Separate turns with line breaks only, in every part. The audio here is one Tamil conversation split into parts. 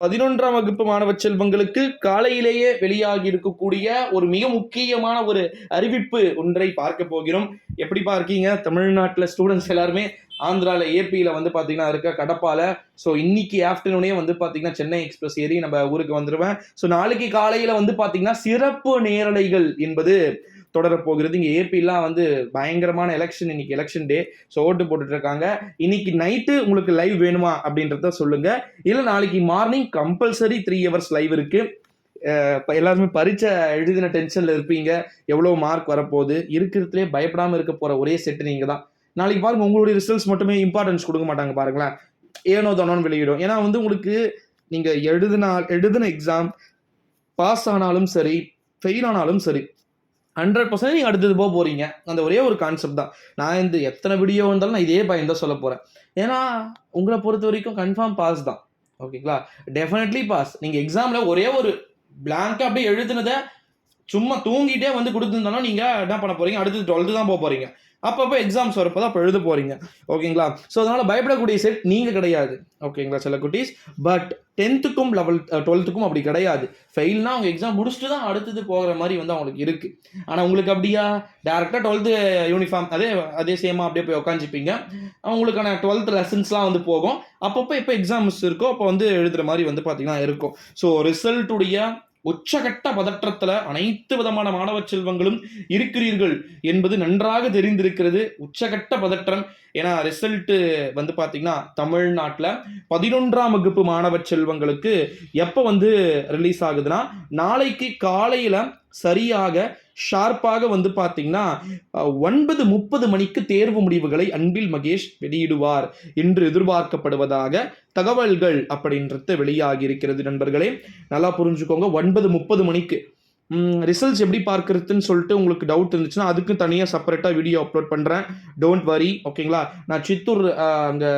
11ஆம் வகுப்பு மாணவ செல்வங்களுக்கு காலையிலேயே வெளியாகி இருக்கக்கூடிய ஒரு மிக முக்கியமான ஒரு அறிவிப்பு ஒன்றை பார்க்க போகிறோம். எப்படிப்பா இருக்கீங்க? தமிழ்நாட்டில் ஸ்டூடெண்ட்ஸ் எல்லாருமே ஆந்திராவில் ஏபியில் வந்து பார்த்தீங்கன்னா இருக்க கடப்பால. ஸோ இன்னைக்கு ஆஃப்டர்நூனே வந்து பார்த்தீங்கன்னா சென்னை எக்ஸ்பிரஸ் ஏறி நம்ம ஊருக்கு வந்துடுவேன். ஸோ நாளைக்கு காலையில் வந்து பார்த்தீங்கன்னா சிறப்பு நேரலைகள் என்பது தொடரப்போகிறது. இங்கே ஏபிலாம் வந்து பயங்கரமான எலெக்ஷன், இன்னைக்கு எலெக்ஷன் டே. ஸோ ஓட்டு போட்டுட்டு இருக்காங்க. இன்னைக்கு நைட்டு உங்களுக்கு லைவ் வேணுமா அப்படின்றத சொல்லுங்க. இல்லை நாளைக்கு மார்னிங் கம்பல்சரி 3 hours லைவ் இருக்கு. எல்லாருமே பரீட்சை எழுதின டென்ஷன்ல இருப்பீங்க. எவ்வளோ மார்க் வரப்போகுது, இருக்கிறதுலே பயப்படாமல் இருக்க போற ஒரே செட்டு நீங்க தான். நாளைக்கு பாருங்க, உங்களுடைய ரிசல்ட்ஸ் மட்டுமே இம்பார்ட்டன்ஸ் கொடுக்க மாட்டாங்க பாருங்களேன். ஏனோ தானோன்னு வெளியிடும். ஏன்னா வந்து உங்களுக்கு நீங்க எழுதின எக்ஸாம் பாஸ் ஆனாலும் சரி, ஃபெயில் ஆனாலும் சரி, 100% நீங்க அடுத்தது போக போறீங்க. அந்த ஒரே ஒரு கான்செப்ட் தான். நான் இந்த எத்தனை வீடியோ வந்தாலும் நான் இதே பயம் தான் சொல்ல போறேன். ஏன்னா உங்களை பொறுத்த வரைக்கும் கன்ஃபார்ம் பாஸ் தான். ஓகேங்களா? Definitely pass. நீங்க எக்ஸாம்ல ஒரே ஒரு பிளாங்கா அப்படியே எழுதுனதை சும்மா தூங்கிட்டே வந்து கொடுத்துருந்தாலும் நீங்க என்ன பண்ண போறீங்க? அடுத்து 12th தான் போக போறீங்க. அப்பப்போ எக்ஸாம்ஸ் வரப்போ அப்போ எழுத போறீங்க. ஓகேங்களா? ஸோ அதனால பயப்படக்கூடிய செட் நீங்க கிடையாது. ஓகேங்களா சில குட்டீஸ்? பட் 10th-க்கும் 12th-க்கும் அப்படி கிடையாது. ஃபெயில்னா அவங்க எக்ஸாம் முடிச்சுட்டு தான் அடுத்தது போகிற மாதிரி வந்து அவங்களுக்கு இருக்கு. ஆனால் உங்களுக்கு அப்படியா? டேரெக்டாக 12th யூனிஃபார்ம் அதே சேமாக அப்படியே போய் உட்காந்துப்பீங்க. அவங்களுக்கான 12th லெசன்ஸ்லாம் வந்து போகும். அப்பப்போ எப்போ எக்ஸாம்ஸ் இருக்கோ அப்போ வந்து எழுதுகிற மாதிரி வந்து பார்த்தீங்கன்னா இருக்கும். ஸோ ரிசல்ட்டுடைய உச்சகட்ட பதற்றத்துல அனைத்து விதமான மாணவ செல்வங்களும் இருக்கிறீர்கள் என்பது நன்றாக தெரிந்திருக்கிறது. உச்சகட்ட பதற்றம். ஏன்னா ரிசல்ட் வந்து பாத்தீங்கன்னா தமிழ்நாட்டில் 11ஆம் வகுப்பு மாணவ செல்வங்களுக்கு எப்போ வந்து ரிலீஸ் ஆகுதுன்னா நாளைக்கு காலையில சரியாக ஷார்ப்பாக வந்து பார்த்தீங்கன்னா 9:30 மணிக்கு தேர்வு முடிவுகளை அன்பில் மகேஷ் வெளியிடுவார் என்று எதிர்பார்க்கப்படுவதாக தகவல்கள் அப்படின்றது வெளியாகி இருக்கிறது. நண்பர்களே நல்லா புரிஞ்சுக்கோங்க. 9:30 மணிக்கு ரிசல்ட்ஸ் எப்படி பார்க்கறதுன்னு சொல்லிட்டு உங்களுக்கு டவுட் இருந்துச்சுன்னா அதுக்கு தனியாக செப்பரேட்டாக வீடியோ அப்லோட் பண்ணுறேன். Don't worry. ஓகேங்களா? நான் சித்தூர் அங்கே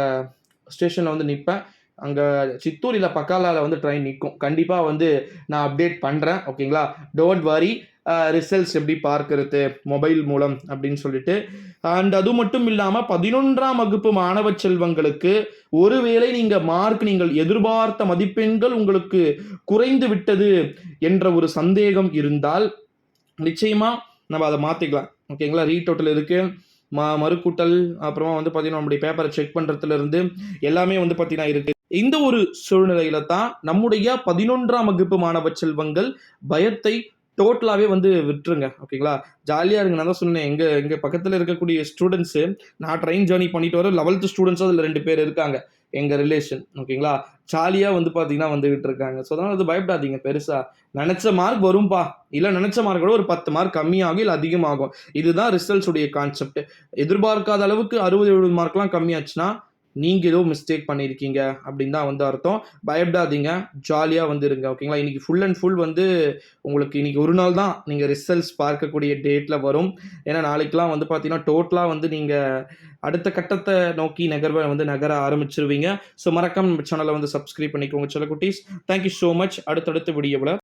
ஸ்டேஷனில் வந்து நிற்பேன். அங்கே சித்தூர் இல்லை பக்காலாவில் வந்து ட்ரெயின் நிற்கும். கண்டிப்பாக வந்து நான் அப்டேட் பண்ணுறேன். ஓகேங்களா? Don't worry. ரிசல்ட்ஸ் எப்படி பார்க்கறது மொபைல் மூலம் அப்படின்னு சொல்லிட்டு. அண்ட் அது மட்டும் இல்லாமல் 11ஆம் வகுப்பு மாணவ செல்வங்களுக்கு ஒருவேளை நீங்கள் எதிர்பார்த்த மதிப்பெண்கள் உங்களுக்கு குறைந்து விட்டது என்ற ஒரு சந்தேகம் இருந்தால் நிச்சயமா நம்ம அதை மாற்றிக்கலாம். ஓகேங்களா? ரீடோட்டல் இருக்கு, மறுக்கூட்டல், அப்புறமா வந்து பார்த்தீங்கன்னா நம்முடைய பேப்பரை செக் பண்ணுறதுல இருந்து எல்லாமே வந்து பார்த்தீங்கன்னா இருக்கு. இந்த ஒரு சூழ்நிலையில தான் நம்முடைய 11ஆம் வகுப்பு மாணவ செல்வங்கள் பயத்தை டோட்டலாகவே வந்து விட்டுருங்க. ஓகேங்களா? ஜாலியாக இருங்க. நான் தான் சொன்னேன், எங்கள் பக்கத்தில் இருக்கக்கூடிய ஸ்டூடெண்ட்ஸு, நான் ட்ரெயின் ஜேர்னி பண்ணிட்டு வர 11th ஸ்டூடெண்ட்ஸும் அதில் 2 பேர் இருக்காங்க எங்கள் ரிலேஷன். ஓகேங்களா? ஜாலியாக வந்து பார்த்தீங்கன்னா வந்துகிட்டு இருக்காங்க. ஸோ அதனால் அது பயப்படாதீங்க. பெருசாக நினச்ச மார்க் வரும்பா, இல்லை நினச்ச மார்க்கோட ஒரு 10 மார்க் கம்மியாகும், இல்லை அதிகமாகும். இதுதான் ரிசல்ட்ஸ் உடைய கான்செப்ட். எதிர்பார்க்காத அளவுக்கு 60-70 மார்க்லாம் கம்மியாச்சுன்னா நீங்கள் ஏதோ மிஸ்டேக் பண்ணியிருக்கீங்க அப்படின்னு தான் வந்து அர்த்தம். பயப்படாதீங்க, ஜாலியாக வந்துருங்க. ஓகேங்களா? இன்றைக்கி ஃபுல் அண்ட் ஃபுல் வந்து உங்களுக்கு இன்றைக்கி ஒரு நாள் தான் நீங்கள் ரிசல்ட்ஸ் பார்க்கக்கூடிய டேட்டில் வரும். ஏன்னா நாளைக்கெலாம் வந்து பார்த்தீங்கன்னா டோட்டலாக வந்து நீங்கள் அடுத்த கட்டத்தை நோக்கி நகர ஆரம்பிச்சிருவீங்க. ஸோ மறக்காம நம்ம சேனலை வந்து சப்ஸ்கிரைப் பண்ணிக்கோங்க செல்ல குட்டீஸ். Thank you so much. அடுத்தடுத்த வீடியோவில்